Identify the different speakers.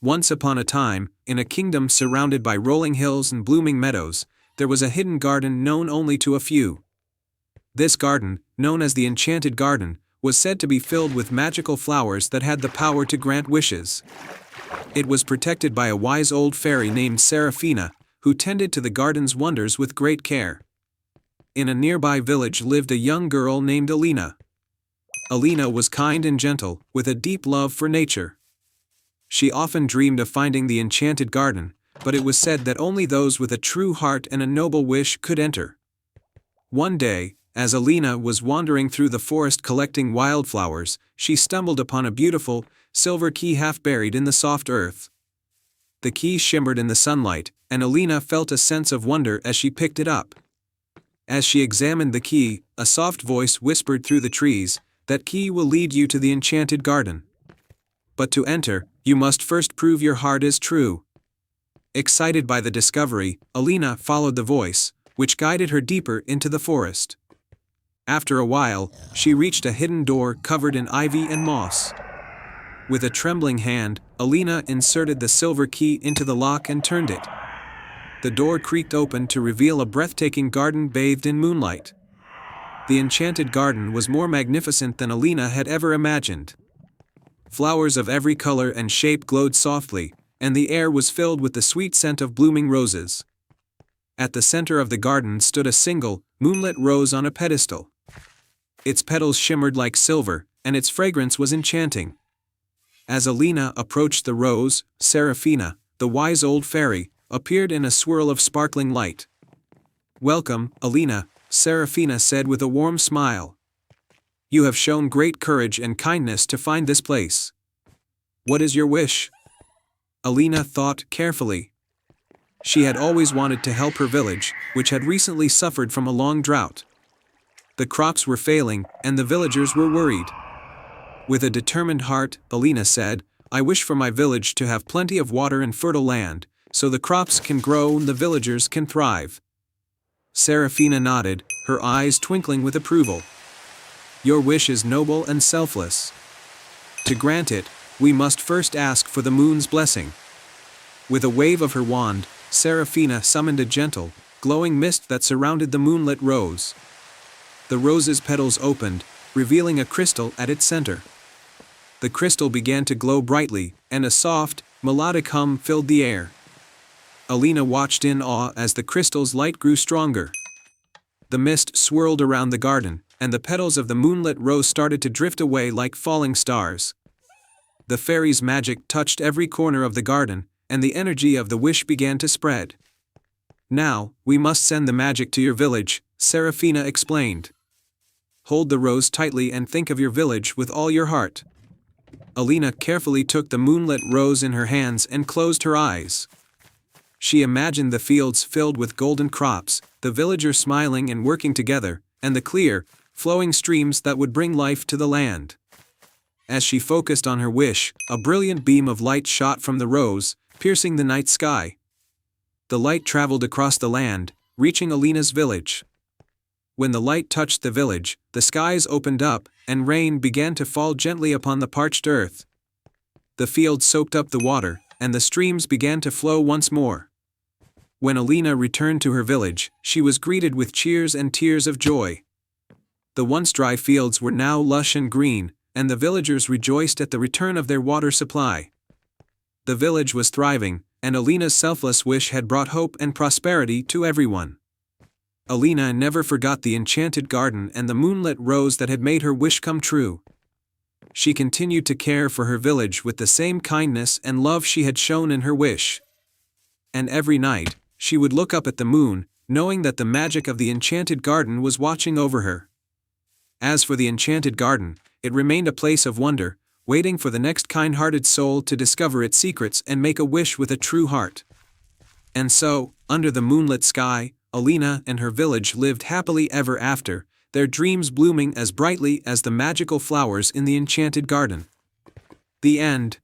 Speaker 1: Once upon a time, in a kingdom surrounded by rolling hills and blooming meadows, there was a hidden garden known only to a few. This garden, known as the Enchanted Garden, was said to be filled with magical flowers that had the power to grant wishes. It was protected by a wise old fairy named Seraphina, who tended to the garden's wonders with great care. In a nearby village lived a young girl named Alina. Alina was kind and gentle, with a deep love for nature. She often dreamed of finding the enchanted garden, but it was said that only those with a true heart and a noble wish could enter. One day, as Alina was wandering through the forest collecting wildflowers, she stumbled upon a beautiful, silver key half buried in the soft earth. The key shimmered in the sunlight, and Alina felt a sense of wonder as she picked it up. As she examined the key, a soft voice whispered through the trees, "That key will lead you to the enchanted garden. But to enter, you must first prove your heart is true." Excited by the discovery, Alina followed the voice, which guided her deeper into the forest. After a while, she reached a hidden door covered in ivy and moss. With a trembling hand, Alina inserted the silver key into the lock and turned it. The door creaked open to reveal a breathtaking garden bathed in moonlight. The enchanted garden was more magnificent than Alina had ever imagined. Flowers of every color and shape glowed softly, and the air was filled with the sweet scent of blooming roses. At the center of the garden stood a single, moonlit rose on a pedestal. Its petals shimmered like silver, and its fragrance was enchanting. As Alina approached the rose, Seraphina, the wise old fairy, appeared in a swirl of sparkling light. "Welcome, Alina," Seraphina said with a warm smile. "You have shown great courage and kindness to find this place. What is your wish?" Alina thought carefully. She had always wanted to help her village, which had recently suffered from a long drought. The crops were failing, and the villagers were worried. With a determined heart, Alina said, "I wish for my village to have plenty of water and fertile land, so the crops can grow and the villagers can thrive." Seraphina nodded, her eyes twinkling with approval. "Your wish is noble and selfless. To grant it, we must first ask for the moon's blessing." With a wave of her wand, Seraphina summoned a gentle, glowing mist that surrounded the moonlit rose. The rose's petals opened, revealing a crystal at its center. The crystal began to glow brightly, and a soft, melodic hum filled the air. Alina watched in awe as the crystal's light grew stronger. The mist swirled around the garden, and the petals of the moonlit rose started to drift away like falling stars. The fairy's magic touched every corner of the garden, and the energy of the wish began to spread. "Now, we must send the magic to your village," Seraphina explained. "Hold the rose tightly and think of your village with all your heart." Alina carefully took the moonlit rose in her hands and closed her eyes. She imagined the fields filled with golden crops, the villagers smiling and working together, and the clear, flowing streams that would bring life to the land. As she focused on her wish, a brilliant beam of light shot from the rose, piercing the night sky. The light traveled across the land, reaching Alina's village. When the light touched the village, the skies opened up, and rain began to fall gently upon the parched earth. The fields soaked up the water, and the streams began to flow once more. When Alina returned to her village, she was greeted with cheers and tears of joy. The once dry fields were now lush and green, and the villagers rejoiced at the return of their water supply. The village was thriving, and Alina's selfless wish had brought hope and prosperity to everyone. Alina never forgot the enchanted garden and the moonlit rose that had made her wish come true. She continued to care for her village with the same kindness and love she had shown in her wish. And every night, she would look up at the moon, knowing that the magic of the enchanted garden was watching over her. As for the enchanted garden, it remained a place of wonder, waiting for the next kind-hearted soul to discover its secrets and make a wish with a true heart. And so, under the moonlit sky, Alina and her village lived happily ever after, their dreams blooming as brightly as the magical flowers in the enchanted garden. The end.